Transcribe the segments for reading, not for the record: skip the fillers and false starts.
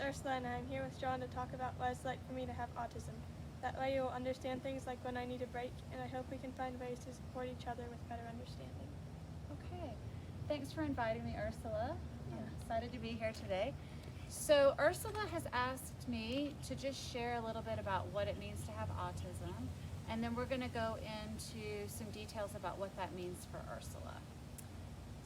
Ursula and I'm here with John to talk about what it's like for me to have autism. That way you'll understand things like when I need a break, and I hope we can find ways to support each other with better understanding. Okay, thanks for inviting me, Ursula. Yeah. I'm excited to be here today. So Ursula has asked me to just share a little bit about what it means to have autism, and then we're going to go into some details about what that means for Ursula.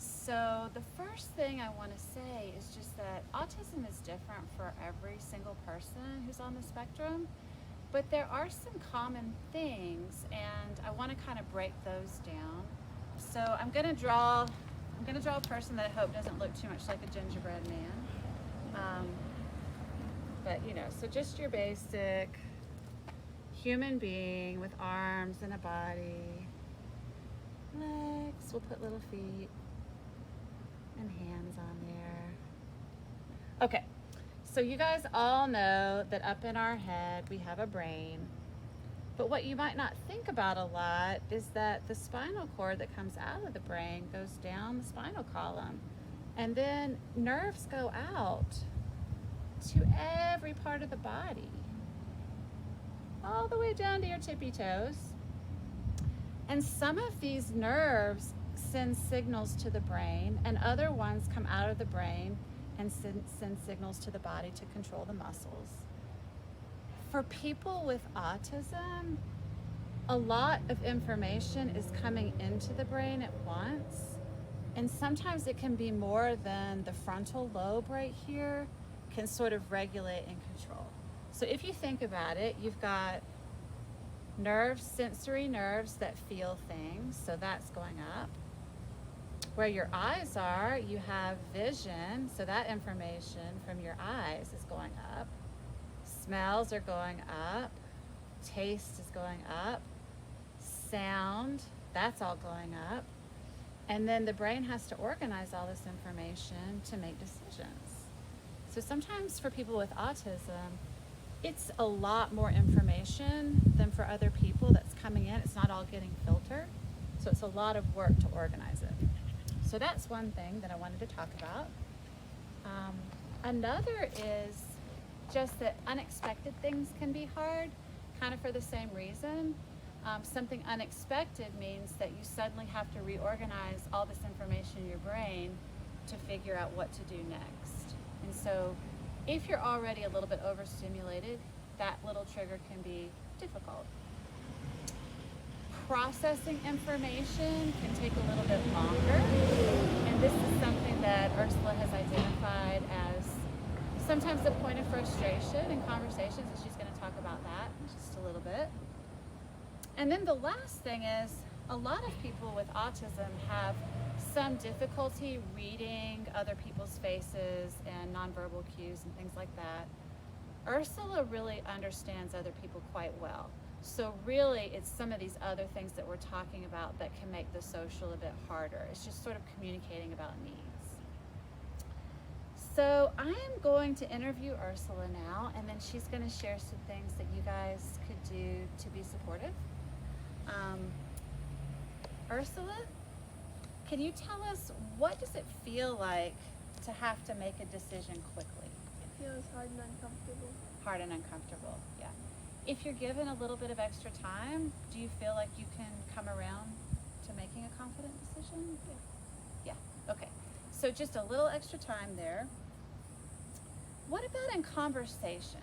So the first thing I want to say is just that autism is different for every single person who's on the spectrum, but there are some common things, and I want to kind of break those down. So I'm going to draw a person that I hope doesn't look too much like a gingerbread man. But you know, so just your basic human being with arms and a body, legs, we'll put little feet and hands on there. Okay, so you guys all know that up in our head we have a brain, but what you might not think about a lot is that the spinal cord that comes out of the brain goes down the spinal column, and then nerves go out to every part of the body, all the way down to your tippy toes. And some of these nerves send signals to the brain, and other ones come out of the brain and send signals to the body to control the muscles. For people with autism, a lot of information is coming into the brain at once, and sometimes it can be more than the frontal lobe right here can sort of regulate and control. So if you think about it, you've got nerves, sensory nerves that feel things, so that's going up. Where your eyes are, you have vision, so that information from your eyes is going up. Smells are going up. Taste is going up. Sound, that's all going up. And then the brain has to organize all this information to make decisions. So sometimes for people with autism, it's a lot more information than for other people that's coming in. It's not all getting filtered. So it's a lot of work to organize it. So that's one thing that I wanted to talk about. Another is just that unexpected things can be hard, kind of for the same reason. Something unexpected means that you suddenly have to reorganize all this information in your brain to figure out what to do next. And so if you're already a little bit overstimulated, that little trigger can be difficult. Processing information can take a little bit longer, and this is something that Ursula has identified as sometimes a point of frustration in conversations, and she's going to talk about that in just a little bit. And then the last thing is, a lot of people with autism have some difficulty reading other people's faces and nonverbal cues and things like that. Ursula really understands other people quite well. So really, it's some of these other things that we're talking about that can make the social a bit harder. It's just sort of communicating about needs. So I am going to interview Ursula now, and then she's going to share some things that you guys could do to be supportive. Ursula, can you tell us, what does it feel like to have to make a decision quickly? It feels hard and uncomfortable. Hard and uncomfortable, yeah. If you're given a little bit of extra time, do you feel like you can come around to making a confident decision? Yeah. Yeah, okay. So just a little extra time there. What about in conversations?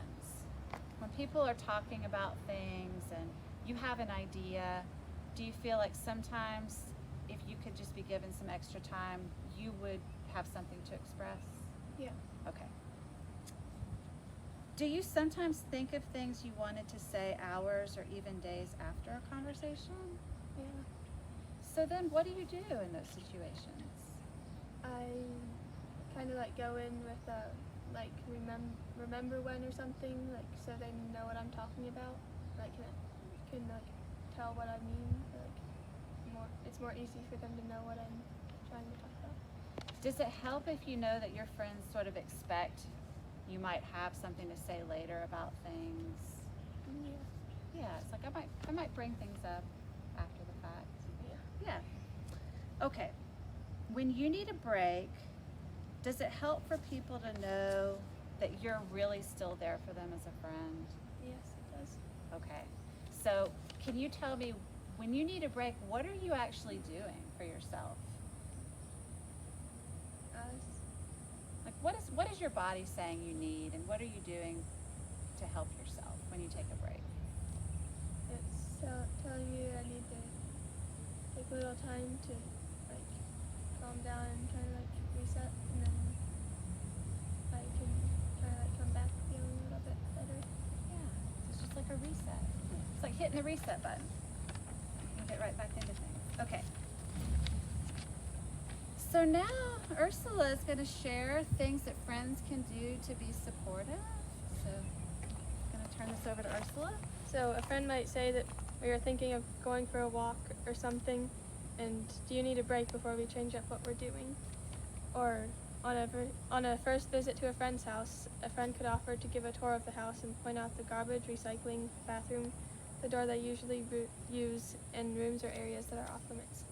When people are talking about things and you have an idea, do you feel like sometimes if you could just be given some extra time, you would have something to express? Yeah. Okay. Do you sometimes think of things you wanted to say hours or even days after a conversation? Yeah. So then what do you do in those situations? I kind of like go in with like remember when or something, like so they know what I'm talking about. Like can like tell what I mean. Like it's more easy for them to know what I'm trying to talk about. Does it help if you know that your friends sort of expect you might have something to say later about things? Yeah. Yeah, it's like I might bring things up after the fact. Yeah. Yeah. Okay. When you need a break, does it help for people to know that you're really still there for them as a friend? Yes, it does. Okay. So can you tell me, when you need a break, what are you actually doing for yourself? Like, what is your body saying you need, and what are you doing to help yourself when you take a break? It's telling me that I need to take a little time to like calm down and kind of like reset, and then I can kind of like come back feeling a little bit better. Yeah, it's just like a reset. It's like hitting the reset button. You'll get right back into things. Okay. So now Ursula is going to share things that friends can do to be supportive. So I'm going to turn this over to Ursula. So a friend might say that we are thinking of going for a walk or something, and do you need a break before we change up what we're doing? Or on a first visit to a friend's house, a friend could offer to give a tour of the house and point out the garbage, recycling, bathroom, the door they usually use, and rooms or areas that are off limits.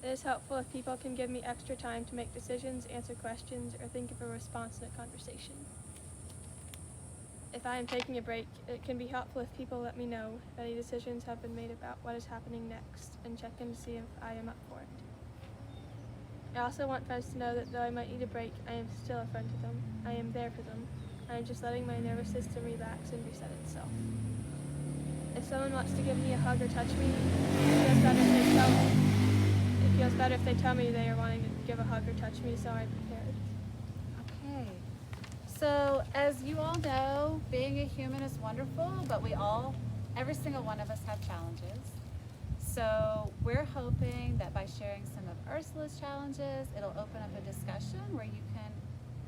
It is helpful if people can give me extra time to make decisions, answer questions, or think of a response in a conversation. If I am taking a break, it can be helpful if people let me know if any decisions have been made about what is happening next and check in to see if I am up for it. I also want friends to know that though I might need a break, I am still a friend to them. I am there for them. I am just letting my nervous system relax and reset itself. If someone wants to give me a hug or touch me, it feels better if they tell me they are wanting to give a hug or touch me, so I'm prepared. Okay. So as you all know, being a human is wonderful, but every single one of us have challenges. So we're hoping that by sharing some of Ursula's challenges, it'll open up a discussion where you can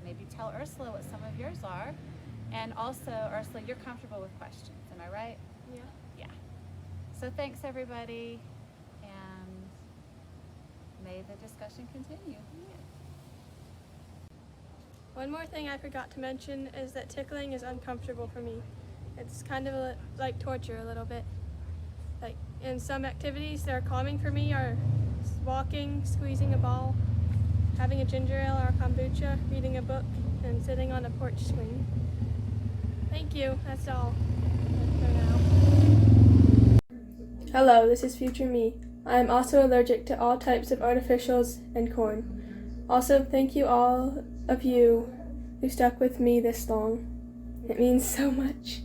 maybe tell Ursula what some of yours are. And also, Ursula, you're comfortable with questions, am I right? Yeah. Yeah. So thanks everybody, and may the discussion continue. One more thing I forgot to mention is that tickling is uncomfortable for me. It's kind of like torture a little bit. Like in some activities that are calming for me are walking, squeezing a ball, having a ginger ale or kombucha, reading a book, and sitting on a porch swing. Thank you, that's all for now. Hello, this is future me. I am also allergic to all types of artificials and corn. Also, thank you all of you who stuck with me this long. It means so much.